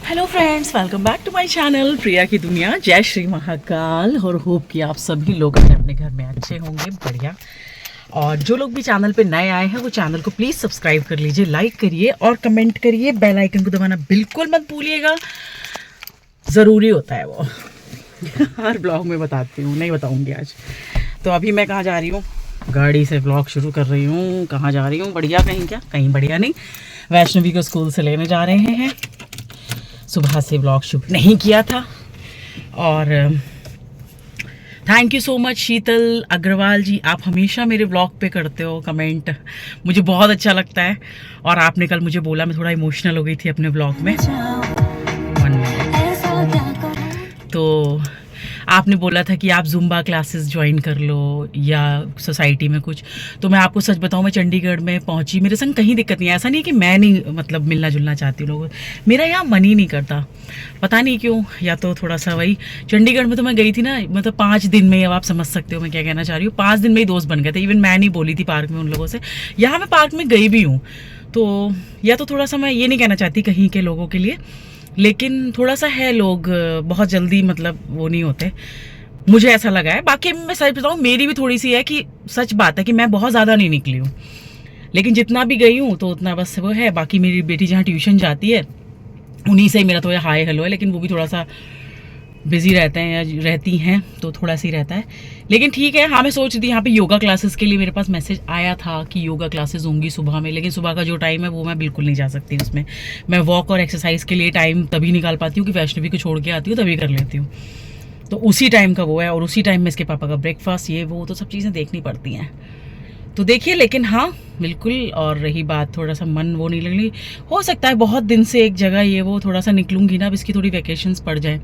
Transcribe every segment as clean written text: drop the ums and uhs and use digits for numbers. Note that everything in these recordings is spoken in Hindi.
Hello friends, welcome back to my channel Priya की दुनिया। जय श्री महाकाल। और होप कि आप सभी लोग अपने घर में अच्छे होंगे, बढ़िया। और जो लोग भी चैनल पे नए आए हैं वो चैनल को प्लीज़ सब्सक्राइब कर लीजिए, लाइक करिए और कमेंट करिए। बेल आइकन को दबाना बिल्कुल मत भूलिएगा, ज़रूरी होता है वो। हर ब्लॉग में बताती हूँ, नहीं बताऊँगी आज। तो अभी मैं कहाँ जा रही हूँ, गाड़ी से ब्लॉग शुरू कर रही हूँ। कहाँ जा रही हूँ? बढ़िया कहीं, क्या कहीं बढ़िया नहीं, वैष्णवी को स्कूल से लेने जा रहे हैं। सुबह से व्लॉग शूट नहीं किया था। और थैंक यू सो मच शीतल अग्रवाल जी, आप हमेशा मेरे व्लॉग पे करते हो कमेंट, मुझे बहुत अच्छा लगता है। और आपने कल मुझे बोला, मैं थोड़ा इमोशनल हो गई थी अपने व्लॉग में। 1 मिनट। तो आपने बोला था कि आप जुम्बा क्लासेस ज्वाइन कर लो या सोसाइटी में कुछ। तो मैं आपको सच बताऊं, मैं चंडीगढ़ में पहुंची, मेरे संग कहीं दिक्कत नहीं है। ऐसा नहीं है कि मैं नहीं मतलब मिलना जुलना चाहती हूँ लोगों, मेरा यहाँ मन ही नहीं करता, पता नहीं क्यों। या तो थोड़ा सा वही, चंडीगढ़ में तो मैं गई थी ना, मतलब 5 दिन में ही, अब आप समझ सकते हो मैं क्या कहना चाह रही हूँ, 5 दिन में ही दोस्त बन गए थे। इवन मैं नहीं बोली थी पार्क में उन लोगों से। यहाँ मैं पार्क में गई भी हूँ तो, या तो थोड़ा सा, मैं ये नहीं कहना चाहती कहीं के लोगों के लिए, लेकिन थोड़ा सा है, लोग बहुत जल्दी मतलब वो नहीं होते, मुझे ऐसा लगा है। बाकी मैं सच बताऊँ, मेरी भी थोड़ी सी है कि सच बात है कि मैं बहुत ज़्यादा नहीं निकली हूँ, लेकिन जितना भी गई हूँ तो उतना बस वो है। बाकी मेरी बेटी जहाँ ट्यूशन जाती है उन्हीं से मेरा थोड़ा हाय हेलो है, लेकिन वो भी थोड़ा सा बिजी रहते हैं या रहती हैं तो थोड़ा सा ही रहता है, लेकिन ठीक है। हाँ, मैं सोच रही थी यहाँ पे योगा क्लासेस के लिए, मेरे पास मैसेज आया था कि योगा क्लासेस होंगी सुबह में, लेकिन सुबह का जो टाइम है वो मैं बिल्कुल नहीं जा सकती उसमें। मैं वॉक और एक्सरसाइज के लिए टाइम तभी निकाल पाती हूँ कि वैष्णवी को छोड़ के आती हूँ, तभी कर लेती हूँ। तो उसी टाइम का वो है, और उसी टाइम में इसके पापा का ब्रेकफास्ट, ये वो तो सब चीज़ें देखनी पड़ती हैं। तो देखिए, लेकिन हाँ बिल्कुल। और रही बात थोड़ा सा मन वो नहीं लगनी, हो सकता है बहुत दिन से एक जगह ये वो थोड़ा सा निकलूंगी ना, अब इसकी थोड़ी वैकेशंस पड़ जाए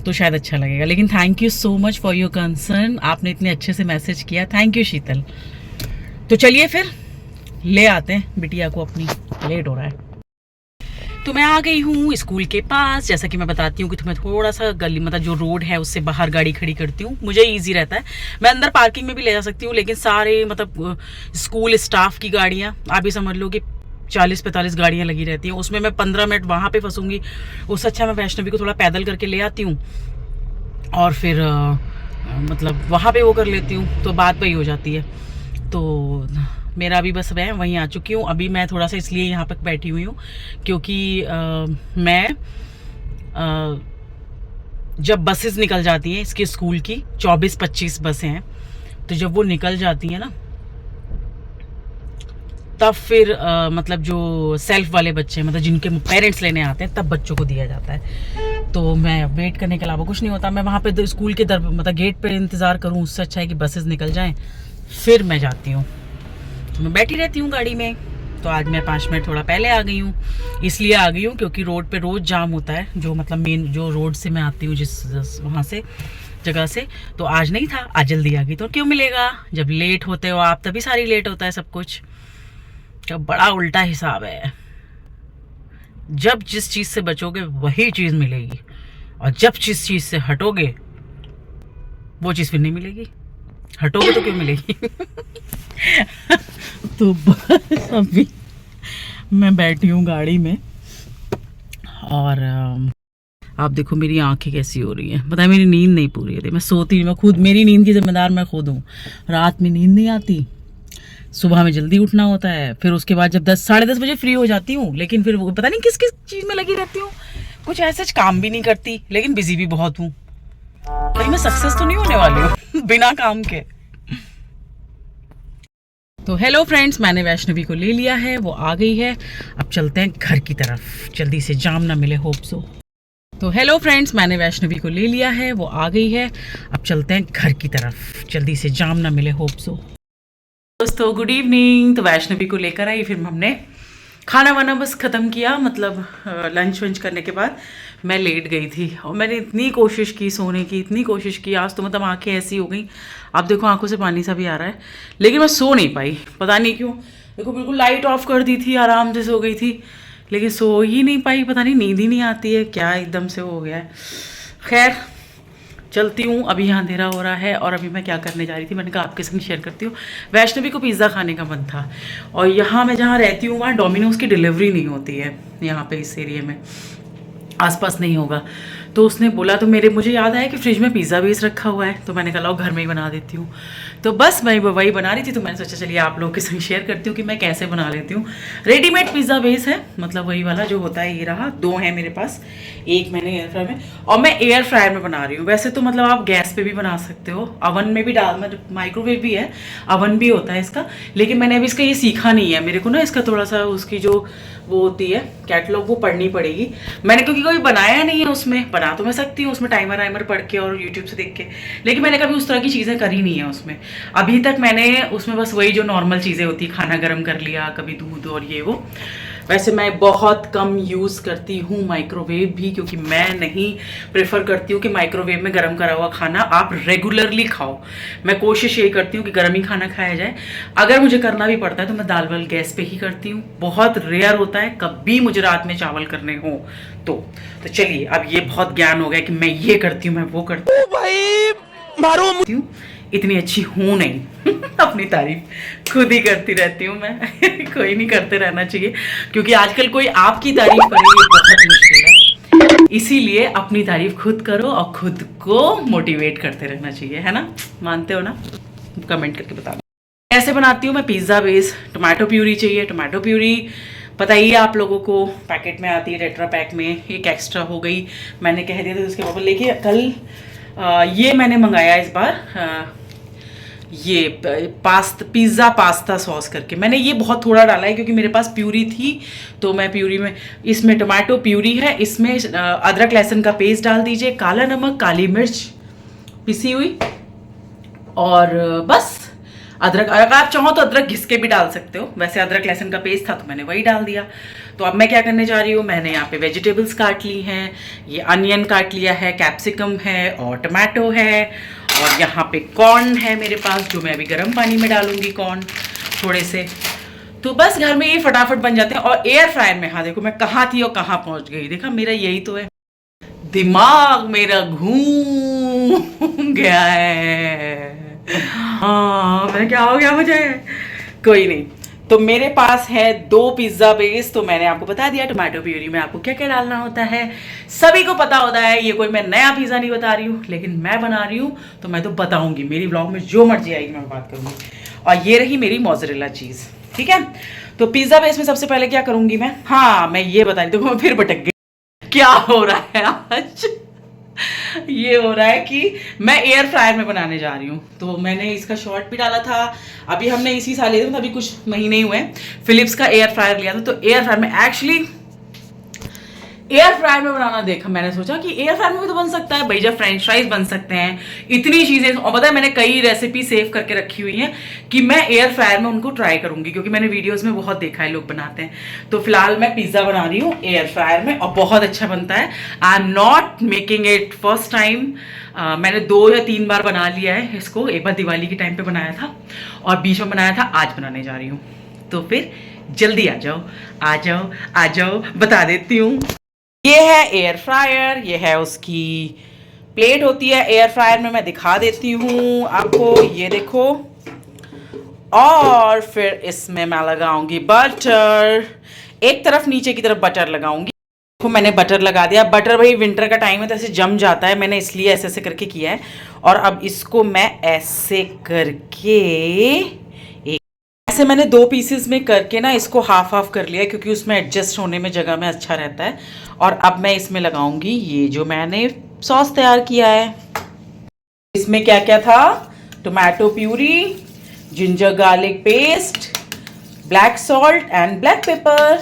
तो शायद अच्छा लगेगा। लेकिन thank you so much for your concern, आपने इतने अच्छे से मैसेज किया, थैंक यू शीतल। तो चलिए फिर ले आते हैं बिटिया को अपनी, लेट हो रहा है। तो मैं आ गई हूँ स्कूल के पास। जैसा कि मैं बताती हूँ कि तुम्हें थोड़ा सा गली, मतलब जो रोड है उससे बाहर गाड़ी खड़ी करती हूँ, मुझे इजी रहता है। मैं अंदर पार्किंग में भी ले जा सकती हूँ, लेकिन सारे मतलब स्कूल स्टाफ की गाड़ियाँ, आप भी समझ लो कि 40-45 गाड़ियाँ लगी रहती हैं, उसमें मैं 15 मिनट वहाँ पे फंसूंगी। उससे अच्छा मैं वैष्णवी को थोड़ा पैदल करके ले आती हूँ और फिर मतलब वहाँ पे वो कर लेती हूँ, तो बात वही हो जाती है। तो मेरा अभी बस मैं वहीं आ चुकी हूँ। अभी मैं थोड़ा सा इसलिए यहाँ पर बैठी हुई हूँ क्योंकि मैं जब बसेस निकल जाती हैं इसके स्कूल की, 24-25 बसें हैं, तो जब वो निकल जाती हैं ना, तब फिर मतलब जो सेल्फ वाले बच्चे, मतलब जिनके पेरेंट्स लेने आते हैं, तब बच्चों को दिया जाता है। तो मैं वेट करने के अलावा कुछ नहीं होता, मैं वहाँ पे स्कूल के मतलब गेट पे इंतज़ार करूँ, उससे अच्छा है कि बसेस निकल जाएं फिर मैं जाती हूँ। तो मैं बैठी रहती हूँ गाड़ी में। तो आज मैं 5 मिनट थोड़ा पहले आ गई हूँ, इसलिए आ गई हूँ क्योंकि रोड पे रोज़ जाम होता है, जो मतलब मेन जो रोड से मैं आती हूँ जिस वहाँ से जगह से, तो आज नहीं था, आज जल्दी आ गई। तो क्यों मिलेगा, जब लेट होते हो आप तभी सारी लेट होता है सब कुछ। तो बड़ा उल्टा हिसाब है, जब जिस चीज़ से बचोगे वही चीज़ मिलेगी, और जब जिस चीज़ से हटोगे वो चीज़ फिर नहीं मिलेगी। हटोगे तो क्यों मिलेगी। तो बस अभी मैं बैठी हूँ गाड़ी में, और आप देखो मेरी आंखें कैसी हो रही हैं, बताए मेरी नींद नहीं पूरी है। मैं सोती नहीं, मैं खुद, मेरी नींद की जिम्मेदार मैं खुद हूँ। रात में नींद नहीं आती, सुबह में जल्दी उठना होता है, फिर उसके बाद जब 10-10:30 बजे फ्री हो जाती हूँ, लेकिन फिर वो पता नहीं किस किस चीज़ में लगी रहती हूँ, कुछ ऐसे काम भी नहीं करती, लेकिन बिजी भी बहुत हूँ। कहीं मैं सक्सेस तो नहीं होने वाली हूँ बिना काम के। तो हेलो फ्रेंड्स, मैंने वैष्णवी को ले लिया है, वो आ गई है। अब चलते हैं घर की तरफ, जल्दी से जाम ना मिले, होप सो। तो हेलो फ्रेंड्स, मैंने वैष्णवी को ले लिया है, वो आ गई है। अब चलते हैं घर की तरफ, जल्दी से जाम ना मिले, होप सो। दोस्तों गुड इवनिंग। तो वैष्णवी को लेकर आई, फिर हमने खाना वाना बस ख़त्म किया, मतलब लंच वंच करने के बाद मैं लेट गई थी। और मैंने इतनी कोशिश की सोने की, इतनी कोशिश की, आज तो मतलब आंखें ऐसी हो गई, आप देखो आंखों से पानी सा भी आ रहा है, लेकिन मैं सो नहीं पाई, पता नहीं क्यों। देखो बिल्कुल लाइट ऑफ कर दी थी, आराम से सो गई थी, लेकिन सो ही नहीं पाई, पता नहीं नींद ही नहीं आती है क्या, एकदम से हो गया है। खैर चलती हूँ, अभी यहाँ अंधेरा हो रहा है। और अभी मैं क्या करने जा रही थी, मैंने कहा आपके संग शेयर करती हूँ। वैष्णवी को पिज़्ज़ा खाने का मन था, और यहाँ मैं जहाँ रहती हूँ वहाँ डोमिनोज़ की डिलीवरी नहीं होती है यहाँ पे इस एरिया में। आसपास नहीं होगा। तो उसने बोला, तो मुझे याद आया कि फ्रिज में पिज़्ज़ा बेस रखा हुआ है, तो मैंने कहा लो घर में ही बना देती हूँ। तो बस मैं वही बना रही थी, तो मैंने सोचा चलिए आप लोगों के संग शेयर करती हूँ कि मैं कैसे बना लेती हूँ। रेडीमेड पिज़्ज़ा बेस है, मतलब वही वाला जो होता है, ये रहा। 2 है मेरे पास, एक मैंने एयर फ्रायर में, और मैं एयर फ्रायर में बना रही हूँ। वैसे तो मतलब आप गैस पे भी बना सकते हो, अवन में भी मतलब माइक्रोवेव भी है, अवन भी होता है इसका, लेकिन मैंने अभी इसका ये सीखा नहीं है। मेरे को ना इसका थोड़ा सा उसकी जो वो होती है कैटलॉग, वो पढ़नी पड़ेगी मैंने, क्योंकि कोई बनाया नहीं है उसमें। बना तो मैं सकती हूँ उसमें टाइमर वाइमर पढ़ के और यूट्यूब से देख के, लेकिन मैंने कभी उस तरह की चीज़ें करी नहीं है उसमें अभी तक। मैंने उसमें बस वही जो नॉर्मल चीज़ें होती, खाना गर्म कर लिया, कभी दूध और ये वो। वैसे मैं बहुत कम यूज़ करती हूँ माइक्रोवेव भी, क्योंकि मैं नहीं प्रेफर करती हूँ कि माइक्रोवेव में गर्म करा हुआ खाना आप रेगुलरली खाओ। मैं कोशिश यही करती हूँ कि गर्म ही खाना खाया जाए। अगर मुझे करना भी पड़ता है तो मैं दाल वाल गैस पे ही करती हूँ। बहुत रेयर होता है कभी मुझे रात में चावल करने हो तो चलिए, अब ये बहुत ज्ञान हो गया कि मैं ये करती हूँ, मैं वो करती हूँ। भाई मारो, इतनी अच्छी हूँ नहीं अपनी तारीफ खुद ही करती रहती हूँ मैं कोई नहीं, करते रहना चाहिए, क्योंकि आजकल कोई आपकी तारीफ करे ये बहुत मुश्किल है। इसीलिए अपनी तारीफ खुद करो और खुद को मोटिवेट करते रहना चाहिए, है ना? मानते हो ना? कमेंट करके बताओ। कैसे बनाती हूँ मैं पिज़्ज़ा बेस। टोमेटो प्यूरी चाहिए। टोमेटो प्यूरी पता ही है आप लोगों को, पैकेट में आती है टेट्रा पैक में। एक एक्स्ट्रा हो गई, मैंने कह दिया था उसके पापा लेके कल। ये मैंने मंगाया इस बार, ये पिज़्ज़ा पास्ता सॉस करके। मैंने ये बहुत थोड़ा डाला है क्योंकि मेरे पास प्यूरी थी, तो मैं प्यूरी में, इसमें टोमेटो प्यूरी है, इसमें अदरक लहसुन का पेस्ट डाल दीजिए, काला नमक, काली मिर्च पिसी हुई, और बस अदरक, अगर आप चाहो तो अदरक घिस के भी डाल सकते हो। वैसे अदरक लहसुन का पेस्ट था तो मैंने वही डाल दिया। तो अब मैं क्या करने जा रही हूँ, मैंने यहाँ पे वेजिटेबल्स काट ली हैं। ये अनियन काट लिया है, कैप्सिकम है और टमाटो है, और यहाँ पे कॉर्न है मेरे पास, जो मैं अभी गर्म पानी में डालूंगी कॉर्न थोड़े से। तो बस घर में ये फटाफट बन जाते हैं। और एयर फ्रायर में, हाँ देखो मैं कहाँ थी और कहाँ पहुँच गई, देखा मेरा यही तो है, दिमाग मेरा घूम गया है। हाँ मैं, क्या हो गया मुझे, कोई नहीं। तो मेरे पास है 2 पिज्ज़ा बेस, तो मैंने आपको बता दिया टोमेटो प्यूरी में आपको क्या क्या डालना होता है, सभी को पता होता है। ये कोई मैं नया पिज़्ज़ा नहीं बता रही हूँ, लेकिन मैं बना रही हूँ तो मैं तो बताऊंगी। मेरी ब्लॉग में जो मर्जी आएगी मैं बात करूंगी। और ये रही मेरी मोज़रेला चीज़, ठीक है। तो पिज़्ज़ा बेस में सबसे पहले क्या करूंगी मैं, हाँ मैं ये बता रही, देखो मैं फिर भटक गई। क्या हो रहा है आज ये हो रहा है कि मैं एयर फ्रायर में बनाने जा रही हूँ। तो मैंने इसका शॉर्ट भी डाला था, अभी हमने इसी साल लिया था, अभी कुछ महीने ही हुए हैं। फिलिप्स का एयर फ्रायर लिया था, तो एयर फ्रायर में एक्चुअली एयर फ्रायर में बनाना देखा, मैंने सोचा कि एयर फ्रायर में भी तो बन सकता है भाई, जब फ्रेंच फ्राइज बन सकते हैं, इतनी चीज़ें। और पता है मैंने कई रेसिपी सेव करके रखी हुई हैं कि मैं एयर फ्रायर में उनको ट्राई करूंगी, क्योंकि मैंने वीडियोस में बहुत देखा है लोग बनाते हैं। तो फिलहाल मैं पिज़्ज़ा बना रही हूँ एयर फ्रायर में, और बहुत अच्छा बनता है। I am not making it first time, मैंने 2 या 3 बार बना लिया है इसको। एक बार दिवाली के टाइम पे बनाया था और बीच में बनाया था, आज बनाने जा रही हूँ। तो फिर जल्दी आ जाओ आ जाओ आ जाओ, बता देती हूँ। ये है एयर फ्रायर, ये है उसकी प्लेट होती है एयर फ्रायर में, मैं दिखा देती हूँ आपको, ये देखो। और फिर इसमें मैं लगाऊंगी बटर, एक तरफ नीचे की तरफ बटर लगाऊंगी। देखो मैंने बटर लगा दिया। बटर भाई विंटर का टाइम है तो ऐसे जम जाता है, मैंने इसलिए ऐसे ऐसे करके किया है। और अब इसको मैं ऐसे करके, ऐसे मैंने 2 पीसेस में करके ना इसको हाफ हाफ कर लिया, क्योंकि उसमें एडजस्ट होने में जगह में अच्छा रहता है। और अब मैं इसमें लगाऊंगी ये जो मैंने सॉस तैयार किया है। इसमें क्या क्या था, tomato puree, ginger garlic paste, black salt and black pepper.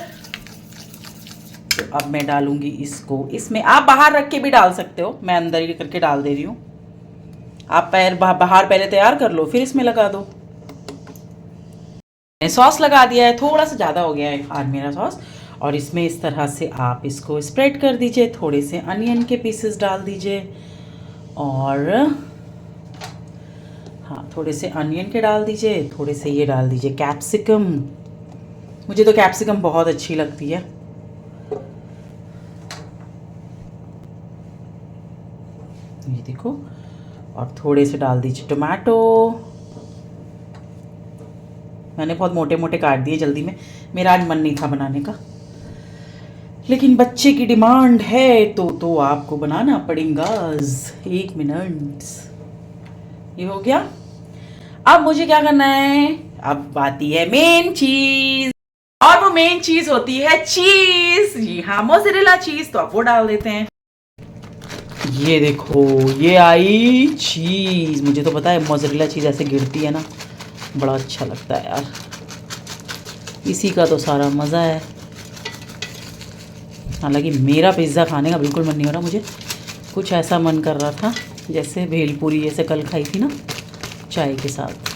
तो अब मैं डालूंगी इसको इसमें। आप बाहर रख के भी डाल सकते हो, मैं अंदर ही करके डाल दे रही हूँ। आप बाहर पहले तैयार कर लो फिर इसमें लगा दो। सॉस लगा दिया है, थोड़ा सा ज़्यादा हो गया है आज मेरा सॉस। और इसमें इस तरह से आप इसको स्प्रेड कर दीजिए, थोड़े से अनियन के पीसेस डाल दीजिए, और हाँ थोड़े से अनियन के डाल दीजिए, थोड़े से ये डाल दीजिए कैप्सिकम। मुझे तो कैप्सिकम बहुत अच्छी लगती है। ये देखो, और थोड़े से डाल दीजिए टोमेटो। मैंने बहुत मोटे मोटे काट दिए जल्दी में, मेरा आज मन नहीं था बनाने का। लेकिन बच्चे की डिमांड है तो आपको बनाना पड़ेगा। 1 मिनट, ये हो गया। अब मुझे क्या करना है, अब आती है मेन चीज, और वो मेन चीज होती है चीज। जी हाँ, मोज़रेला चीज, तो आप वो डाल देते हैं। ये देखो, ये आई चीज। मुझे तो पता है मोज़रेला चीज ऐसे गिरती है ना, बड़ा अच्छा लगता है यार, इसी का तो सारा मज़ा है। हालांकि मेरा पिज़्ज़ा खाने का बिल्कुल मन नहीं हो रहा, मुझे कुछ ऐसा मन कर रहा था जैसे भेलपूरी जैसे कल खाई थी ना चाय के साथ।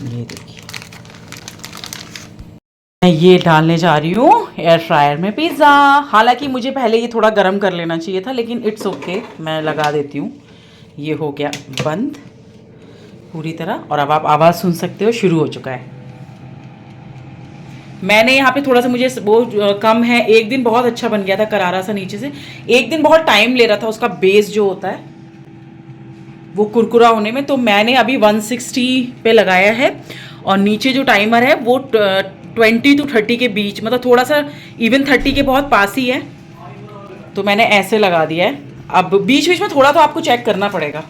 ये देखिए, मैं ये डालने जा रही हूँ एयर फ्रायर में पिज़्ज़ा। हालांकि मुझे पहले ये थोड़ा गर्म कर लेना चाहिए था, लेकिन इट्स ओके, मैं लगा देती हूँ। ये हो गया बंद पूरी तरह, और अब आप आवाज़ सुन सकते हो, शुरू हो चुका है। मैंने यहाँ पे थोड़ा सा, मुझे वो कम है। एक दिन बहुत अच्छा बन गया था, करारा सा नीचे से। एक दिन बहुत टाइम ले रहा था उसका बेस जो होता है वो कुरकुरा होने में। तो मैंने अभी 160 पे लगाया है, और नीचे जो टाइमर है वो 20 to 30 के बीच, मतलब थोड़ा सा इवन 30 के बहुत पास ही है, तो मैंने ऐसे लगा दिया है। अब बीच बीच में थोड़ा तो आपको चेक करना पड़ेगा,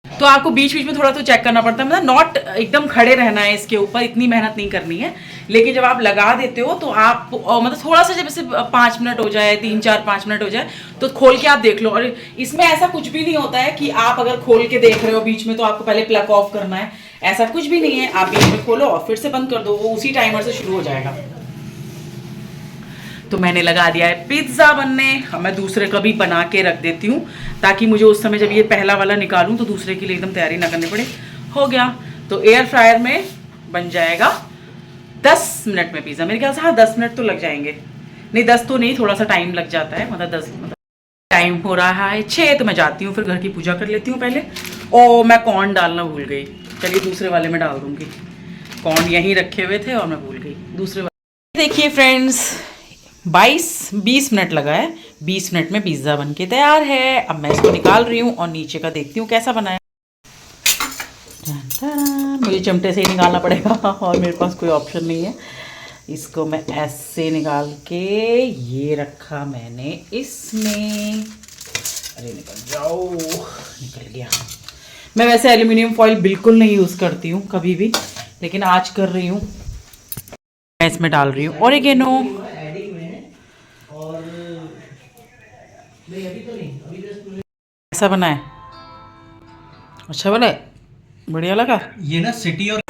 तो आपको बीच बीच में थोड़ा तो चेक करना पड़ता है, मतलब नॉट एकदम खड़े रहना है इसके ऊपर, इतनी मेहनत नहीं करनी है। लेकिन जब आप लगा देते हो तो आप मतलब थोड़ा सा, जब से 5 मिनट हो जाए, 3-4-5 मिनट हो जाए, तो खोल के आप देख लो। और इसमें ऐसा कुछ भी नहीं होता है कि आप अगर खोल के देख रहे हो बीच में तो आपको पहले प्लग ऑफ करना है, ऐसा कुछ भी नहीं है। आप बीच में खोलो और फिर से बंद कर दो, वो उसी टाइमर से शुरू हो जाएगा। तो मैंने लगा दिया है पिज्ज़ा बनने। मैं दूसरे का भी बना के रख देती हूँ, ताकि मुझे उस समय जब ये पहला वाला निकालूं तो दूसरे के लिए एकदम तैयारी ना करनी पड़े। हो गया, तो एयर फ्रायर में बन जाएगा 10 मिनट में पिज़्ज़ा। मेरे ख्याल से हाँ 10 मिनट तो लग जाएंगे, नहीं 10 तो नहीं, थोड़ा सा टाइम लग जाता है, मतलब 10, मतलब टाइम हो रहा है 6। तो मैं जाती हूँ फिर घर की पूजा कर लेती हूँ पहले। ओ, मैं कॉर्न डालना भूल गई, चलिए दूसरे वाले में डाल दूँगी। कॉर्न यहीं रखे हुए थे और मैं भूल गई दूसरे वाले। देखिए फ्रेंड्स, 20 मिनट लगा है, 20 मिनट में पिज़्ज़ा बन के तैयार है। अब मैं इसको निकाल रही हूँ और नीचे का देखती हूँ कैसा बना है। मुझे चिमटे से ही निकालना पड़ेगा और मेरे पास कोई ऑप्शन नहीं है। इसको मैं ऐसे निकाल के ये रखा मैंने इसमें। अरे निकल जाओ, निकल गया। मैं वैसे एल्यूमिनियम फॉइल बिल्कुल नहीं यूज़ करती हूँ कभी भी, लेकिन आज कर रही हूँ। मैं इसमें डाल रही हूँ ओरिगेनो। ऐसा बना है, अच्छा बना है, बढ़िया लगा ये ना सिटी और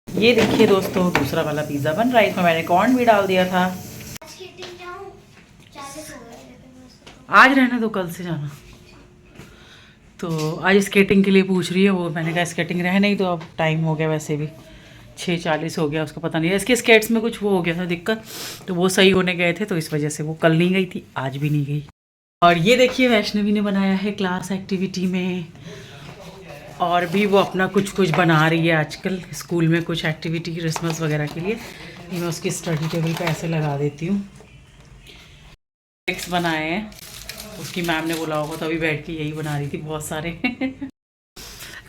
ये देखिए दोस्तों, दूसरा वाला पिज़्ज़ा बन रहा है। इसमें मैंने कॉर्न भी डाल दिया था। आज रहने दो, कल से जाना। तो आज स्केटिंग के लिए पूछ रही है वो, मैंने कहा स्केटिंग रह नहीं, तो अब टाइम हो गया, वैसे भी 6:40 हो गया। उसको पता नहीं है, इसके स्केट्स में कुछ वो हो गया था दिक्कत, तो वो सही होने गए थे, तो इस वजह से वो कल नहीं गई थी, आज भी नहीं गई। और ये देखिए वैष्णवी ने बनाया है क्लास एक्टिविटी में, और भी वो अपना कुछ कुछ बना रही है आजकल स्कूल में, कुछ एक्टिविटी क्रिसमस वगैरह के लिए। मैं उसकी स्टडी टेबल पे ऐसे लगा देती हूँ। टेक्स्ट बनाए हैं, उसकी मैम ने बोला होगा, तो अभी बैठ के यही बना रही थी बहुत सारे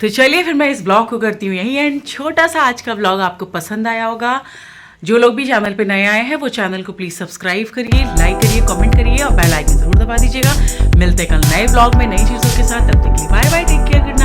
तो चलिए फिर मैं इस ब्लॉग को करती हूँ यही एंड। छोटा सा आज का ब्लॉग आपको पसंद आया होगा। जो लोग भी चैनल पे नए आए हैं वो चैनल को प्लीज़ सब्सक्राइब करिए, लाइक करिए, कमेंट करिए और बेल आइकन जरूर दबा दीजिएगा। मिलते कल नए ब्लॉग में नई चीज़ों के साथ, तब तक के लिए बाय बाय, टेक केयर।